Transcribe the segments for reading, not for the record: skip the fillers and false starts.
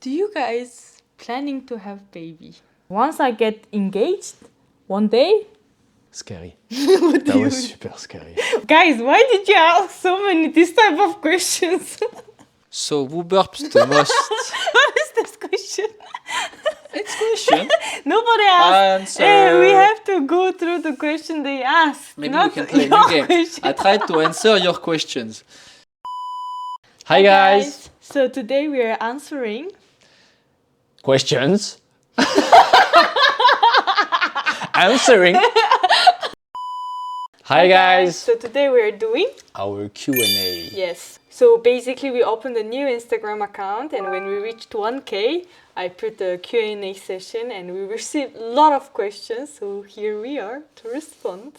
Do you guys planning to have baby? Once I get engaged, one day? Scary. That was super scary. Guys, why did you ask so many this type of questions? So who burps the most? What is this question? It's question. Nobody asked. Answer. Hey, we have to go through the question they asked. Maybe not we can play a your new game. question. I tried to answer your questions. Hi guys. So today we are answering Questions. Answering. Hi guys. So today we are doing Our Q&A. yes. So basically we opened a new Instagram account, and when we reached 1K, I put a Q&A session and we received a lot of questions. So here we are to respond.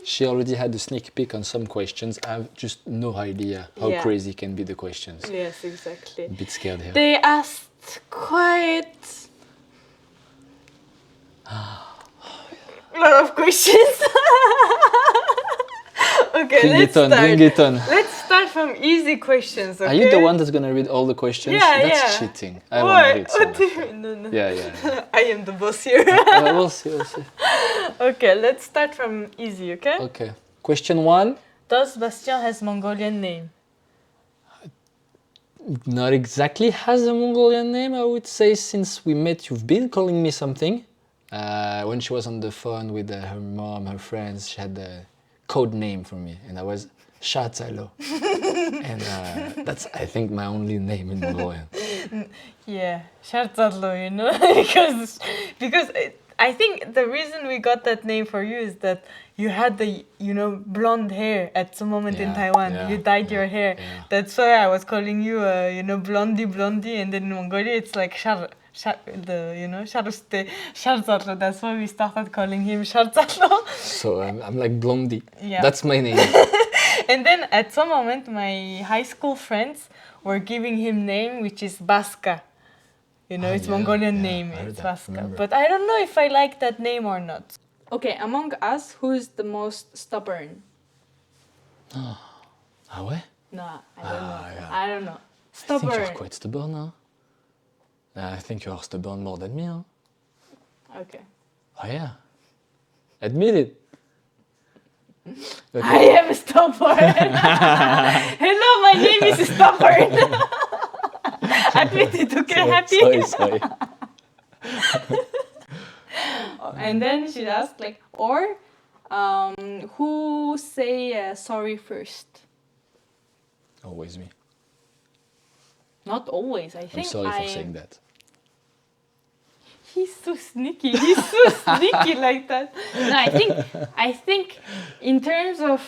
She already had a sneak peek on some questions. I have just no idea how Yeah. crazy can be the questions. Yes, exactly. A bit scared here. They asked quite a lot of questions. Okay, Bring let's it on, start. bring it on. Let's start from easy questions, okay? Are you the one that's gonna read all the questions? Yeah, That's yeah. cheating. I want to read some. What do you mean? No, no. Yeah. I am the boss here. We'll see. Okay, let's start from easy, okay? Okay. Question 1. Does Bastien has Mongolian name? Not exactly has a Mongolian name, I would say. Since we met, you've been calling me something. When she was on the phone with her mom, her friends, she had a code name for me, and I was Shatzalo. And that's, I think, my only name in Mongolian. Yeah, Sharzadlo, you know, because I think the reason we got that name for you is that you had the, blonde hair at some moment in Yeah, Taiwan. yeah, You dyed your yeah, hair. yeah. That's why I was calling you, blondie, and then in Mongolia it's like Sharuste, Sharzadlo. That's why we started calling him Sharzadlo. So I'm like Blondie. Yeah. That's my name. And then at some moment, my high school friends were giving him name, which is Baska. It's yeah, Mongolian yeah, name, I heard it's that, Baska. remember. But I don't know if I like that name or not. Okay, among us, who is the most stubborn? Ah ouais? No, I don't know. Yeah. I don't know. I Stubborn. think you're quite stubborn, huh? I think you're stubborn more than me, huh? Okay. Oh yeah. Admit it. Okay. I am stubborn. Hello, my name is stubborn. Admit it, okay, happy? Sorry. And then she asked, who say sorry first? Always me. Not always, I I'm think. sorry for saying that. He's so sneaky. He's so sneaky like that. No, I think in terms of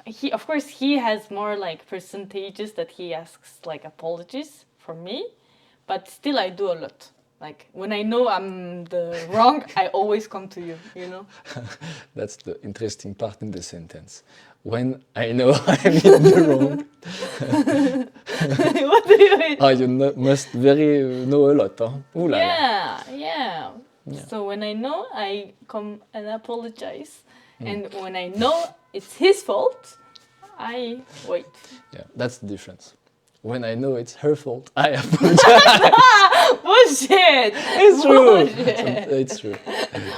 he has more percentages that he asks apologies from me, but still I do a lot. Like when I know I'm the wrong, I always come to you, That's the interesting part in the sentence. When I know I'm in the wrong. What do you mean? You must know a lot, huh? Ooh la la. Yeah. So when I know, I come and apologize. And when I know it's his fault, I wait. Yeah, that's the difference. When I know it's her fault, I apologize. Bullshit! It's true. Bullshit. It's true.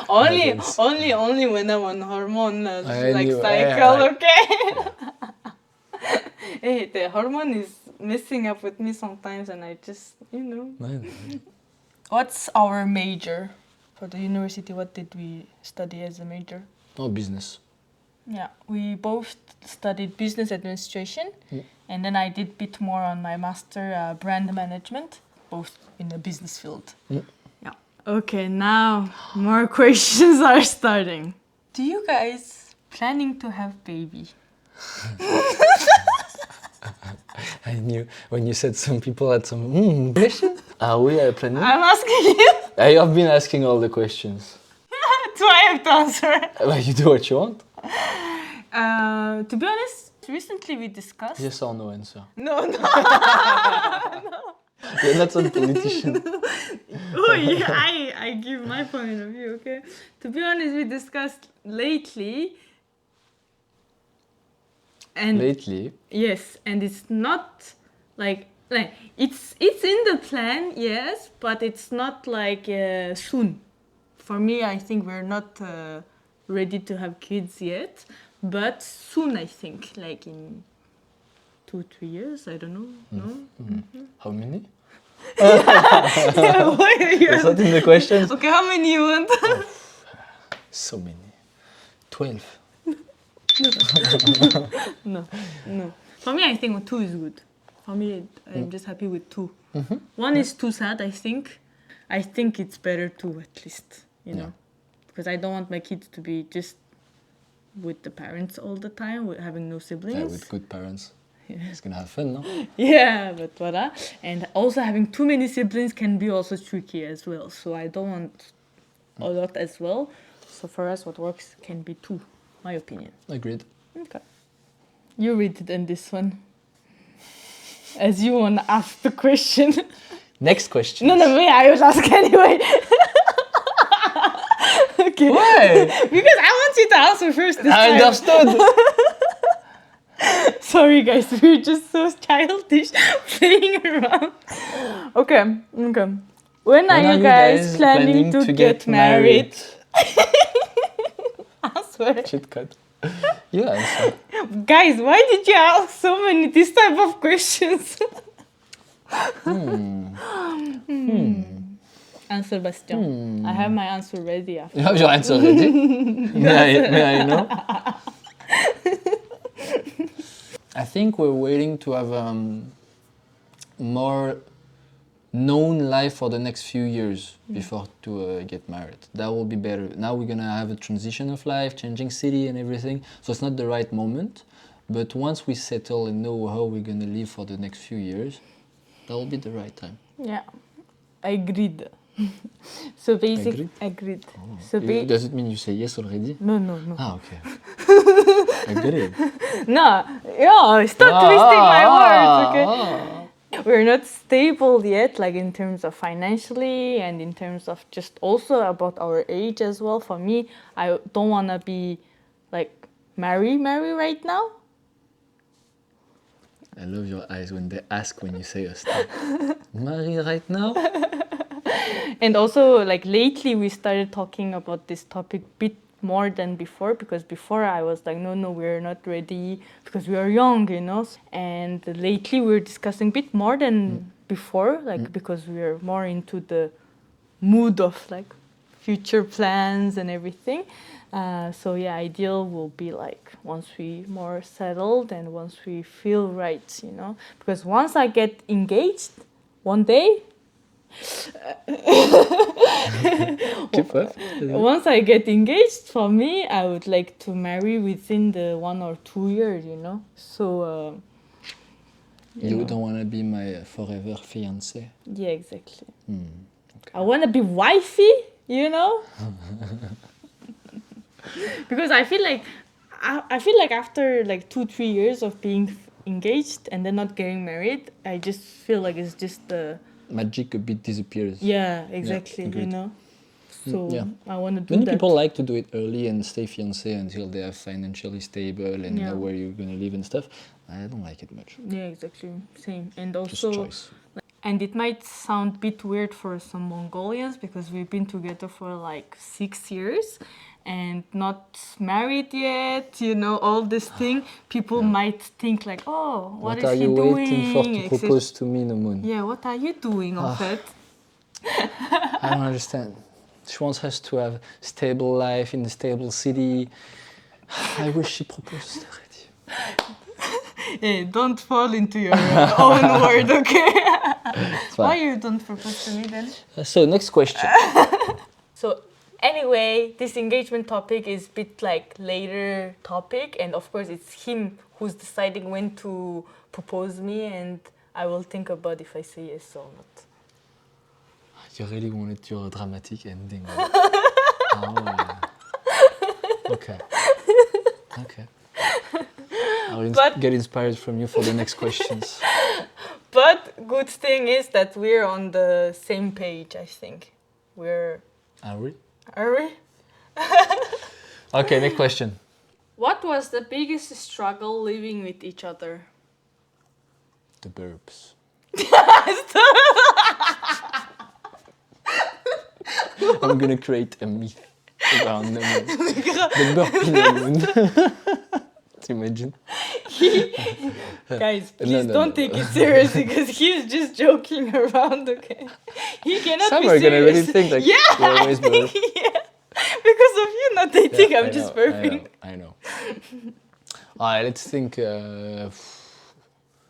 Only when I'm on hormone cycle, yeah. okay? Hey, the hormone is messing up with me sometimes, and I just, What's our major for the university? What did we study as a major? Oh, business. Yeah, we both studied business administration, and then I did a bit more on my master brand management, both in the business field. Yeah. Okay, now more questions are starting. Do you guys planning to have baby? I knew when you said some people had some question. Are we planning? I'm asking you. I have been asking all the questions. Do I have to answer? Well, you do what you want. To be honest, recently we discussed. Yes or no answer. No. You're not a politician. Oh yeah, I give my point of view, okay? To be honest, we discussed lately. And Lately. yes, and it's not like Like, it's in the plan, yes, but it's not like soon. For me, I think we're not ready to have kids yet, but soon, I think, like in 2-3 years, I don't know. No? How many? Yeah, why are you? Is that in the questions? Okay, how many you want? So many. 12. No. For me, I think 2 is good. For me, I'm just happy with 2. 1 is too sad, I think. I think it's better 2 at least, you know. Because I don't want my kids to be just with the parents all the time, with having no siblings. Yeah, with good parents. It's gonna have fun, no? Yeah, but voilà. And also having too many siblings can be also tricky as well. So I don't want a lot as well. So for us, what works can be 2, my opinion. Agreed. Okay. You read it in this one. As you want to ask the question. Next question. No, me, I will ask anyway. Okay. Why? Because I want you to answer first this I time. understood. Sorry guys, we're just so childish playing around. Okay. When are you guys planning to get married? I swear. Cheat code. You answer. Guys, why did you ask so many this type of questions? Answer, Bastien. I have my answer ready. After. You have your answer ready? May I know? I think we're waiting to have more known life for the next few years before to get married. That will be better. Now we're gonna have a transition of life, changing city and everything. So it's not the right moment. But once we settle and know how we're gonna live for the next few years, that will be the right time. Yeah, agreed. So basically, agreed. Oh. So Does it mean you say yes already? No. Ah, okay. Agreed. No, stop twisting my words, okay? We're not stable yet, like in terms of financially and in terms of just also about our age as well. For me, I don't want to be like marry right now. I love your eyes when they ask when you say a stop. Marry right now? And also, like lately, we started talking about this topic bit more than before, because before I was like, no, we're not ready because we are young, you know. And lately, we're discussing a bit more than before, like because we are more into the mood of like future plans and everything. So yeah, ideal will be like once we more settled and once we feel right, you know. Because once I get engaged, one day. Once I get engaged, for me, I would like to marry within the 1 or 2 years, you know. So you don't want to be my forever fiancé? Yeah, exactly. Okay. I want to be wifey, you know. Because I feel like after like 2-3 years of being engaged and then not getting married, I just feel like it's just the magic a bit disappears. Yeah, exactly. You know, so I want to do Many that. people like to do it early and stay fiancé until they are financially stable and know where you're gonna live and stuff. I don't like it much. Yeah, exactly. Same. And Just also, choice. and it might sound a bit weird for some Mongolians because we've been together for like 6 years and not married yet, you know, all this thing. People might think like, oh, what is are he you doing? waiting for to propose to me, Nomun? Yeah, what are you doing of it? I don't understand. She wants us to have stable life in a stable city. I wish she proposed already. Hey, don't fall into your own word, okay? Why you don't propose to me then? So next question. So anyway, this engagement topic is a bit like later topic, and of course it's him who's deciding when to propose me, and I will think about if I say yes or not. You really wanted your dramatic ending. Okay. I will get inspired from you for the next questions. But good thing is that we're on the same page, I think. Are we? Are we? Okay, next question. What was the biggest struggle living with each other? The burps. I'm gonna create a myth around the burping moon. Imagine. Guys, please don't take it seriously because he's just joking around, okay? He cannot Some be are serious. gonna really think like yeah, you always burp. yeah. Because of you, not they think I'm I just know, burping. I know. Alright, let's think.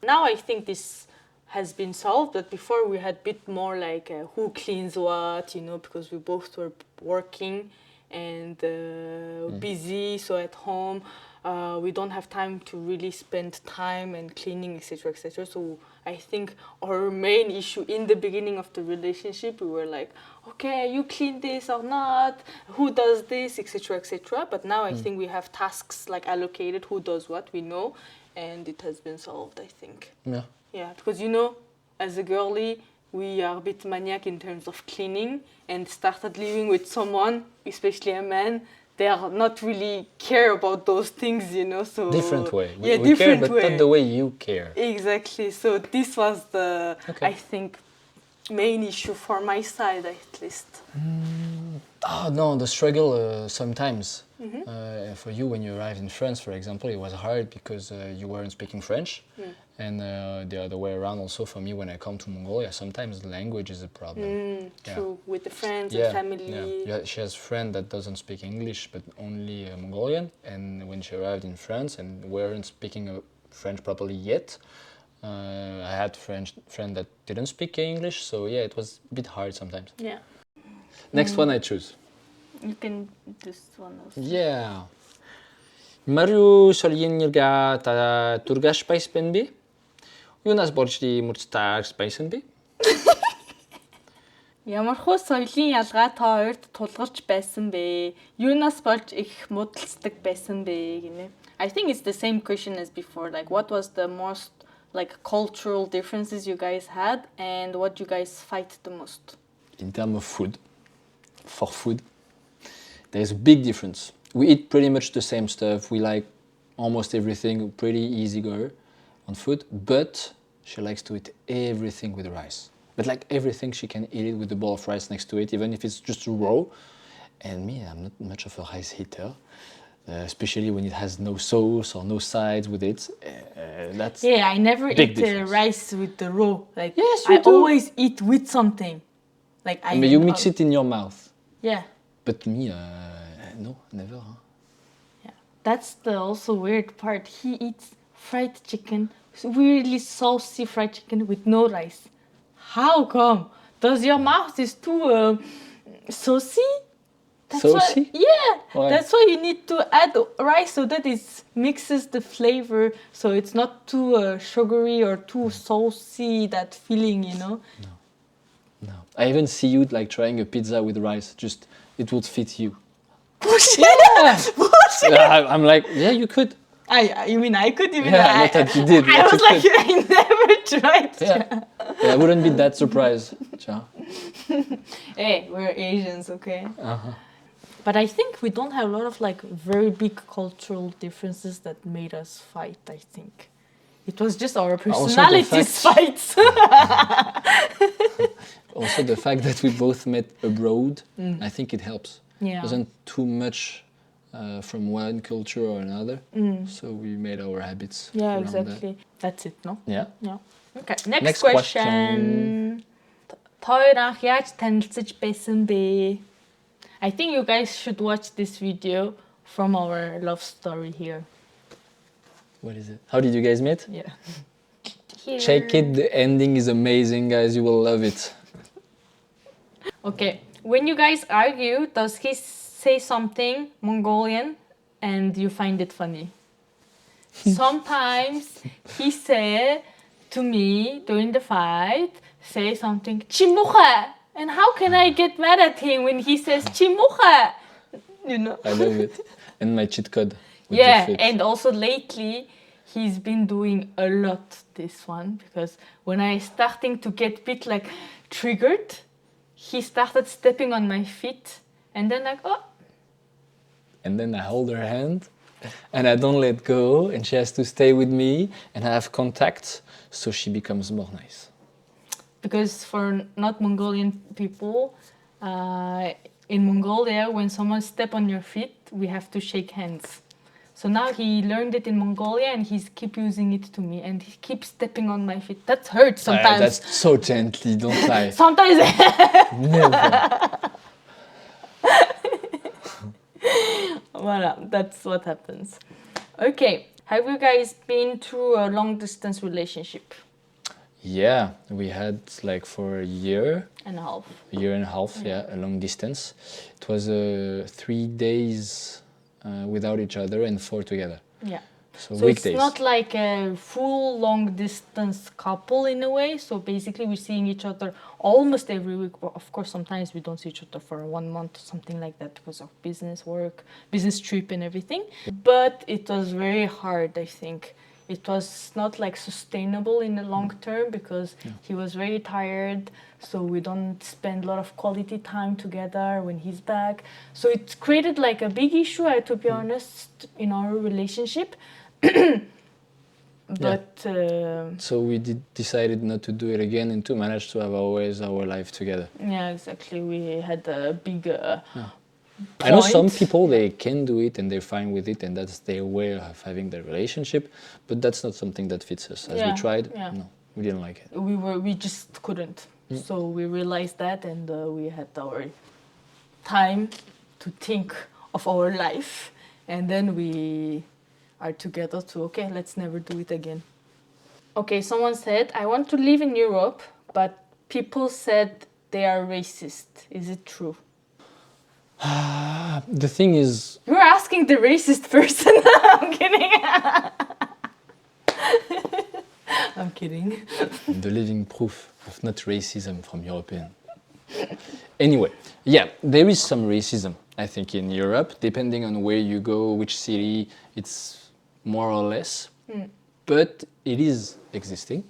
Now I think this has been solved, but before we had a bit more like who cleans what, you know, because we both were working and busy, so at home we don't have time to really spend time and cleaning, etc., etc. So I think our main issue in the beginning of the relationship, we were like, okay, you clean this or not, who does this, etc., etc. But now I think we have tasks like allocated, who does what, we know, and it has been solved, I think. Yeah. Yeah, because you know, as a girly, we are a bit maniac in terms of cleaning, and started living with someone, especially a man, they are not really care about those things, you know, so... Different way. Yeah, we different care, but way. not the way you care. Exactly, so this was the, Okay. I think, main issue for my side, at least. Oh no, the struggle sometimes. For you, when you arrived in France, for example, it was hard because you weren't speaking French. And the other way around also for me, when I come to Mongolia, sometimes the language is a problem. True, with the friends Yeah, and family. yeah. She has a friend that doesn't speak English, but only Mongolian. And when she arrived in France and weren't speaking French properly yet, I had a friend that didn't speak English, so yeah, it was a bit hard sometimes. Yeah. Next one I choose. You can do this one also. Yeah. Mario Solienirga ta Turga Spice Penby. Юунаас болж мөрцтэй Spice Penby. Ямархуу соёлын ялгаа та хоёрт тулгарч байсан бэ? Юунаас болж их муудалцдаг байсан бэ гинэ? I think it's the same question as before. Like, what was the most like cultural differences you guys had, and what you guys fight the most? In terms of food, for food, there's a big difference. We eat pretty much the same stuff. We like almost everything, pretty easy go on food, but she likes to eat everything with rice. But like everything, she can eat it with a bowl of rice next to it, even if it's just raw. And me, I'm not much of a rice eater, especially when it has no sauce or no sides with it. That's Yeah, I never big eat difference. rice with the raw. Like, Yes, you I do. always eat with something. Like I. But you mix it in your mouth. Yeah. But me, no, never. Huh? Yeah, that's the also weird part. He eats fried chicken, weirdly saucy fried chicken with no rice. How come? Does your mouth is too saucy? Saucy? Yeah, Why? that's why you need to add rice so that it mixes the flavor, so it's not too sugary or too saucy. That feeling, you know. No. I even see you like trying a pizza with rice. Just it would fit you. Bullshit! Yeah. Bullshit! I'm like, yeah, you could. You mean I could even? Yeah, not that you did. I but was you like, could. I never tried. Yeah. I wouldn't be that surprised. Ciao. Hey, we're Asians, okay? Uh-huh. But I think we don't have a lot of like very big cultural differences that made us fight, I think. It was just our personalities fights. Also the fact that we both met abroad, I think it helps. Yeah. It wasn't too much from one culture or another, so we made our habits. Yeah, around exactly. That's it, no? That. Yeah. Yeah. Okay, next Next question. Хоёр анх яаж танилцаж байсан бэ? I think you guys should watch this video from our love story here. What is it? How did you guys meet? Yeah. Check it. The ending is amazing, guys. You will love it. Okay, when you guys argue, does he say something Mongolian and you find it funny? Sometimes he said to me during the fight, say something, Chimucha! And how can I get mad at him when he says Chimucha? You know? I love it. And my cheat code. with Yeah, the fit. and also lately he's been doing a lot this one, because when I starting to get a bit like triggered, he started stepping on my feet and then like, oh. And then I hold her hand and I don't let go, and she has to stay with me and have contact, so she becomes more nice. because for not Mongolian people, in Mongolia, when someone step on your feet, we have to shake hands. So now he learned it in Mongolia and he's keep using it to me and he keeps stepping on my feet. That hurts sometimes. That's so gently, don't lie. Sometimes. Never. Voilà, that's what happens. Okay, have you guys been through a long distance relationship? Yeah, we had like for a year And a half. Yeah, a long distance. It was 3 days without each other and 4 together. Yeah. So it's weekdays. not like a full long distance couple in a way. So basically we're seeing each other almost every week. But of course, sometimes we don't see each other for 1 month, something like that because of business work, business trip and everything. But it was very hard, I think. It was not like sustainable in the long term because he was very tired. So we don't spend a lot of quality time together when he's back. So it created like a big issue, to be honest, in our relationship. But so we decided not to do it again and to manage to have always our life together. Yeah, exactly. We had a big I know some people, they can do it and they're fine with it and that's their way of having their relationship, but that's not something that fits us. As we tried, no, we didn't like it. We just couldn't. So we realized that and we had our time to think of our life and then we are together to, okay, let's never do it again. Okay, someone said, I want to live in Europe, but people said they are racist. Is it true? The thing is... You're asking the racist person. I'm kidding. I'm kidding. The living proof of not racism from European. Anyway, yeah, there is some racism, I think, in Europe. Depending on where you go, which city, it's more or less. But it is existing.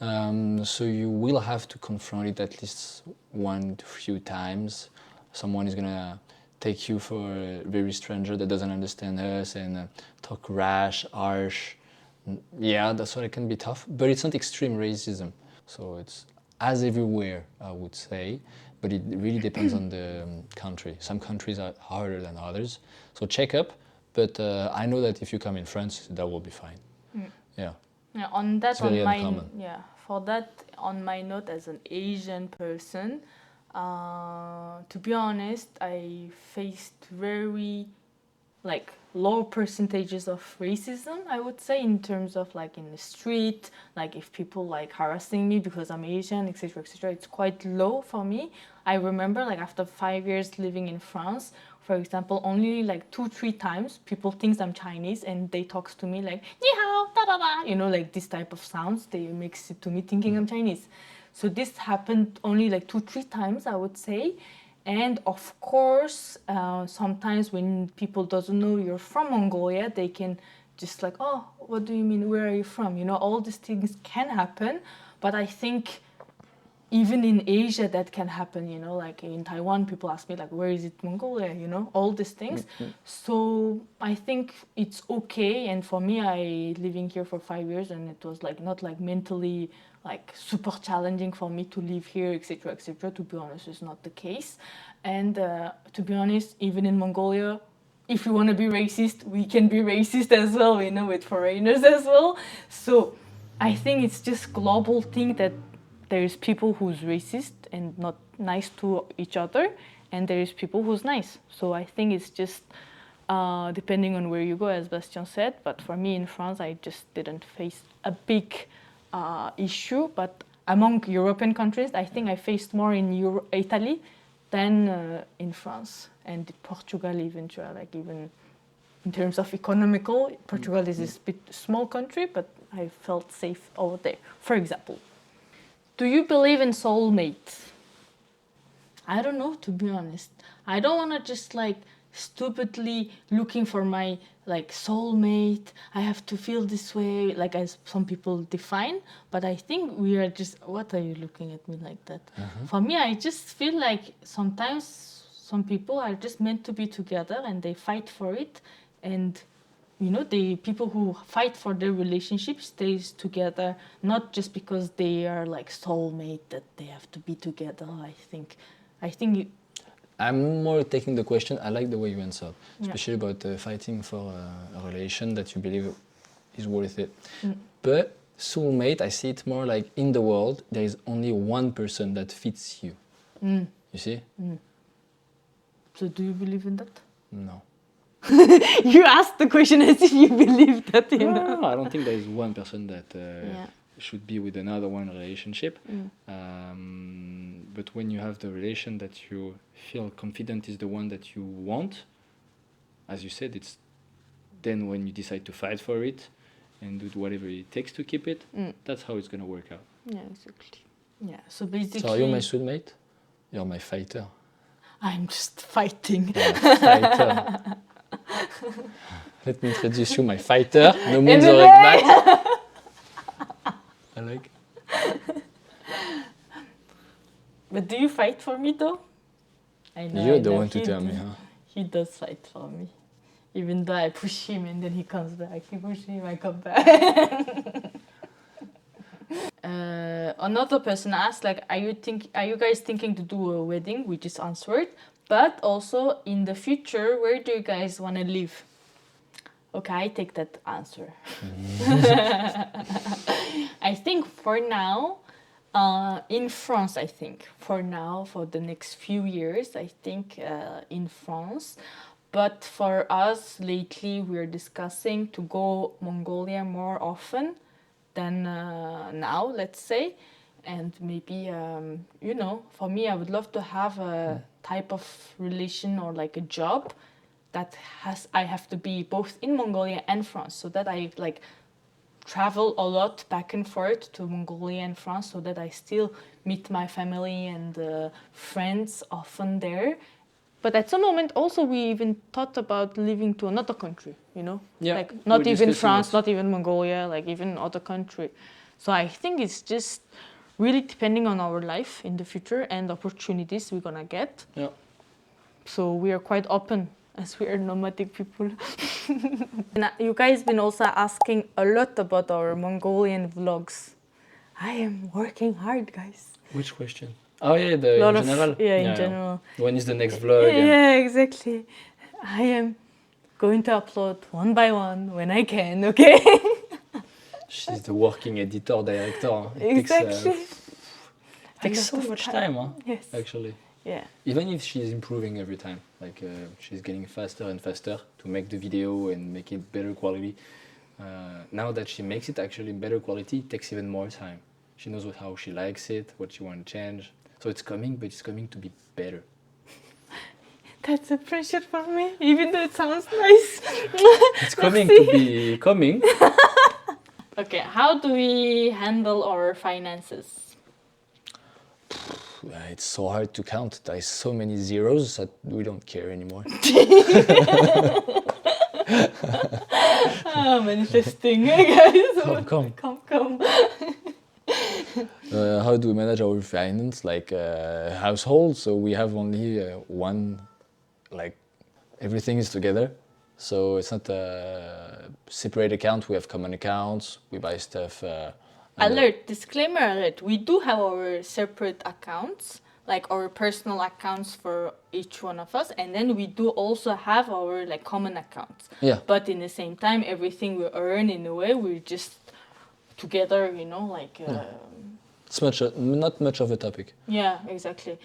So you will have to confront it at least one to few times. Someone is gonna take you for a very stranger that doesn't understand us and talk rash, harsh. Yeah, that's why it can be tough, but it's not extreme racism. So it's as everywhere, I would say, but it really depends on the country. Some countries are harder than others. So check up, but I know that if you come in France, that will be fine. Yeah. Yeah, on that, it's very uncommon. For that, on my note, as an Asian person, to be honest, I faced very low percentages of racism, I would say, in terms of like in the street, like if people like harassing me because I'm Asian, etc., etc. It's quite low for me. I remember like after 5 years living in France, for example, only like 2-3 times people think I'm Chinese and they talk to me like "ni hao, da da da," you know, like this type of sounds. They mix it to me thinking I'm Chinese. So this happened only like 2-3 times, I would say. And of course, sometimes when people doesn't know you're from Mongolia, they can just like, oh, what do you mean? Where are you from? You know, all these things can happen. But I think even in Asia, that can happen, you know, like in Taiwan, people ask me like, where is it Mongolia? You know, all these things. So I think it's okay. And for me, I living here for 5 years and it was like not like mentally like super challenging for me to live here, etc., etc. To be honest, it's not the case. And to be honest, even in Mongolia, if we want to be racist, we can be racist as well, you know, with foreigners as well. So I think it's just global thing that there's people who's racist and not nice to each other, and there's people who's nice. So I think it's just depending on where you go, as Bastien said. But for me in France, I just didn't face a big issue. But among European countries, I think I faced more in Italy than in France and Portugal even. Like even in terms of economical, Portugal is a bit small country, but I felt safe over there. For example, do you believe in soulmates? I don't know, to be honest. I don't want to just like stupidly looking for my like soulmate. I have to feel this way, like as some people define. But I think we are just. What are you looking at me like that? For me, I just feel like sometimes some people are just meant to be together and they fight for it, and you know, the people who fight for their relationship stays together, not just because they are like soulmate that they have to be together. I think I'm more taking the question. I like the way you answered, especially about fighting for a relation that you believe is worth it. But soulmate, I see it more like in the world, there is only one person that fits you. You see? So do you believe in that? No. You asked the question as if you believe that, you know. No, I don't think there is one person that should be with another one relationship. But when you have the relation that you feel confident is the one that you want, as you said, it's then when you decide to fight for it and do whatever it takes to keep it, that's how it's going to work out. Yeah, exactly. Yeah, so basically... So are you my soulmate? You're my fighter. I'm just fighting. Fighter. Let me introduce you, my fighter. No means or back. I like. But do you fight for me though? I know. You're the one to tell me, huh? He does fight for me. Even though I push him and then he comes back. He pushes him, I come back. Another person asked, like, are you guys thinking to do a wedding? We just answered. But also, in the future, where do you guys want to live? Okay, I take that answer. I think for now, in France, for now, for the next few years, I think in France. But for us, lately, we're discussing to go Mongolia more often than now, let's say. And maybe, you know, for me, I would love to have a type of relation or like a job that I have to be both in Mongolia and France, so that I like travel a lot back and forth to Mongolia and France, so that I still meet my family and friends often there. But at some moment also we even thought about living to another country, you know? Yeah, like not even France, not even Mongolia, like even other country. So I think it's just really depending on our life in the future and opportunities we're gonna get. Yeah. So we are quite open as we are nomadic people. And you guys been also asking a lot about our Mongolian vlogs. I am working hard, guys. Which question? Oh yeah, in general? In general. When is the next vlog? Yeah, exactly. I am going to upload one by one when I can, okay? She's the working editor, director. Exactly. It takes so much time, huh? Yes. Actually. Yeah. Even if she's improving every time, like she's getting faster and faster to make the video and make it better quality. Now that she makes it actually in better quality, it takes even more time. She knows how she likes it, what she wants to change. So it's coming, but it's coming to be better. That's a pressure for me, even though it sounds nice. It's coming to be coming. Okay, how do we handle our finances? It's so hard to count. There's so many zeros that we don't care anymore. Manifesting, guys. Come. How do we manage our finance? Like household, so we have only one, like everything is together. So it's not a separate account. We have common accounts. We buy stuff. Alert, disclaimer alert. We do have our separate accounts, like our personal accounts for each one of us. And then we do also have our like common accounts. Yeah. But in the same time, everything we earn in a way, we're just together, you know, like... It's not much of a topic. Yeah, exactly.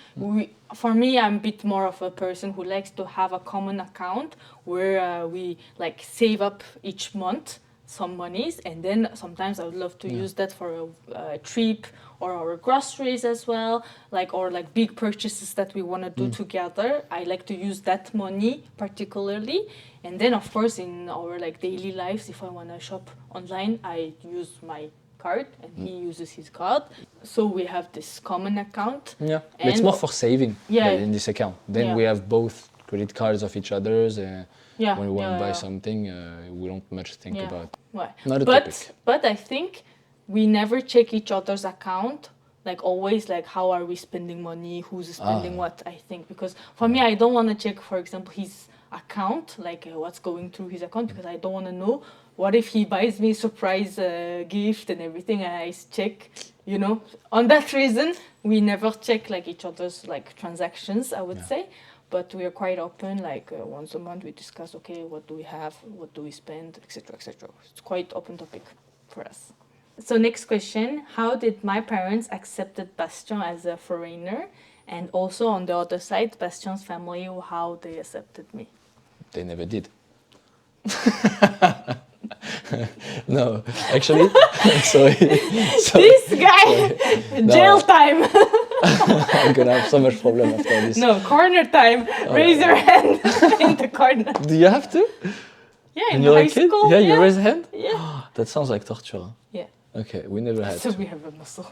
For me, I'm a bit more of a person who likes to have a common account where we like save up each month some monies, and then sometimes I would love to use that for a trip or our groceries as well, like or like big purchases that we want to do together. I like to use that money particularly, and then of course in our like daily lives, if I want to shop online, I use my card and he uses his card. So we have this common account. Yeah, it's more for saving in this account. Then we have both credit cards of each other's. When we want to buy something, we don't much think about. Not a topic. But I think we never check each other's account. Like always, like how are we spending money? Who's spending what? I think because for me, I don't want to check, for example, his account, like what's going through his account, because I don't want to know. What if he buys me a surprise gift and everything, and I check, you know? On that reason, we never check like each other's like transactions, I would say. But we are quite open, like once a month we discuss, okay, what do we have, what do we spend, etc., etc. It's quite open topic for us. So next question, how did my parents accepted Bastien as a foreigner? And also on the other side, Bastien's family, how they accepted me? They never did. No, actually, sorry. This guy, jail time. I'm gonna have so much problem after this. No, corner time. Raise your hand in the corner. Do you have to? Yeah, When in you're high a kid? school. Yeah, you raise a hand? Yeah. That sounds like torture. Yeah. Okay, we never had So to. we have a muscle.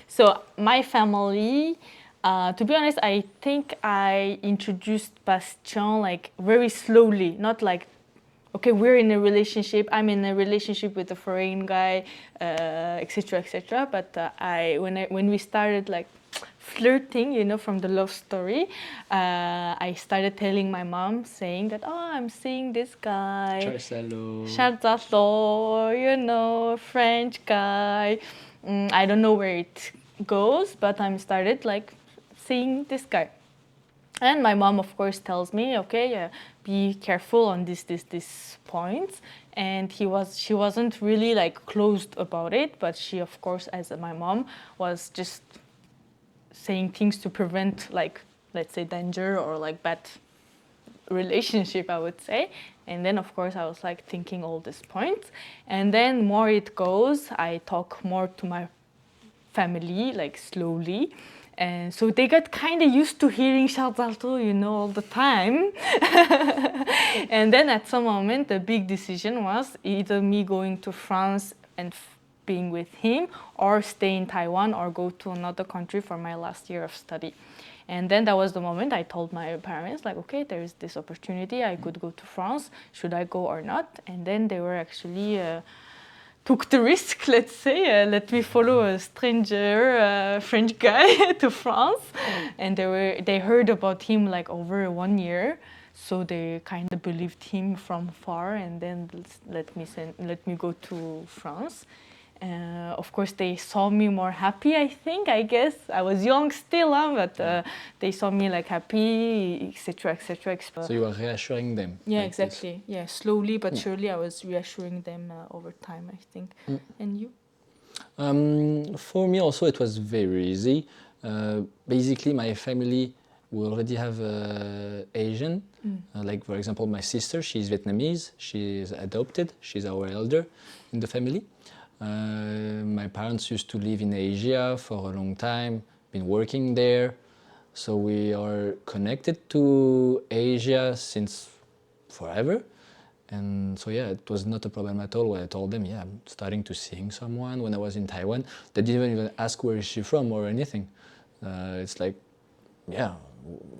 So my family, to be honest, I think I introduced Bastien like very slowly, not like, okay, we're in a relationship, I'm in a relationship with a foreign guy, etc., etc. But when we started like flirting, you know, from the love story, I started telling my mom, saying that, oh, I'm seeing this guy, Charles, you know, French guy. I don't know where it goes, but I'm started like seeing this guy. And my mom, of course, tells me, okay, be careful on this points. And she wasn't really like closed about it, but she, of course, as my mom, was just saying things to prevent, like, let's say, danger or like bad relationship, I would say. And then, of course, I was like thinking all these points. And then more it goes, I talk more to my family, like slowly. And so they got kind of used to hearing Charles Alto, you know, all the time. And then at some moment, the big decision was either me going to France and being with him, or stay in Taiwan or go to another country for my last year of study. And then that was the moment I told my parents, like, okay, there is this opportunity, I could go to France, should I go or not? And then they were actually took the risk, let's say, let me follow a stranger French guy to France. And they heard about him like over 1 year, so they kind of believed him from far, and then let me go to France. Of course, they saw me more happy, I guess. I was young still, but they saw me like happy, etc., etc. So you were reassuring them. Yeah, like exactly. This. Yeah, slowly but surely I was reassuring them over time, I think. And you? For me also, it was very easy. Basically, my family, we already have Asian. Like, for example, my sister, she's Vietnamese. She's adopted. She's our elder in the family. My parents used to live in Asia for a long time, been working there. So we are connected to Asia since forever. And so, yeah, it was not a problem at all when I told them, yeah, I'm starting to seeing someone when I was in Taiwan. They didn't even ask where is she from or anything. It's like, yeah,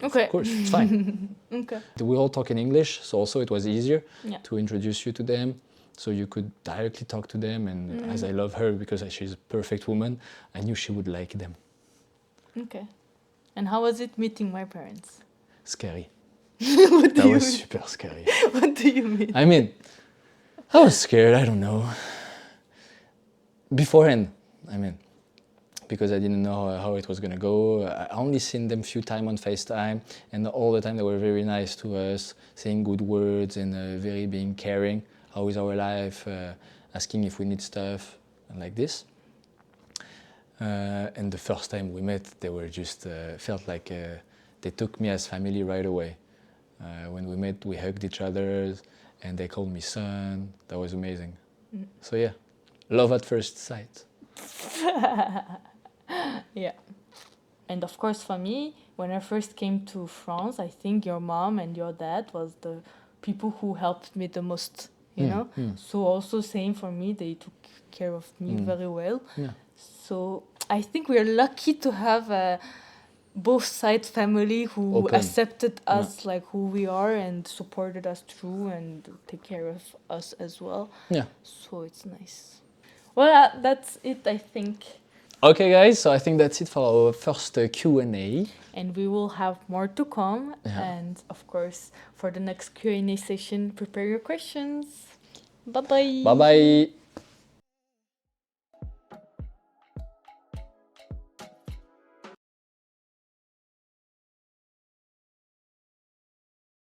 okay. Of course, it's fine. Okay. We all talk in English, so also it was easier Yeah. to introduce you to them. So you could directly talk to them, and as I love her because she's a perfect woman, I knew she would like them. Okay. And how was it meeting my parents? Scary. What do That you was mean? super scary. What do you mean? I mean, I was scared, I don't know. Beforehand, I mean, because I didn't know how it was gonna go. I only seen them a few times on FaceTime, and all the time they were very nice to us, saying good words and very being caring. How is our life, asking if we need stuff, and like this. And the first time we met, they were just, felt like they took me as family right away. When we met, we hugged each other, and they called me son. That was amazing. So yeah, love at first sight. Yeah. And of course, for me, when I first came to France, I think your mom and your dad was the people who helped me the most. You know, so also same for me, they took care of me very well. Yeah. So I think we are lucky to have both sides family who Open. accepted us like who we are and supported us through and take care of us as well. Yeah. So it's nice. Well, that's it, I think. Okay, guys, so I think that's it for our first Q&A. And we will have more to come. Yeah. And of course, for the next Q&A session, prepare your questions. Bye bye. Bye bye.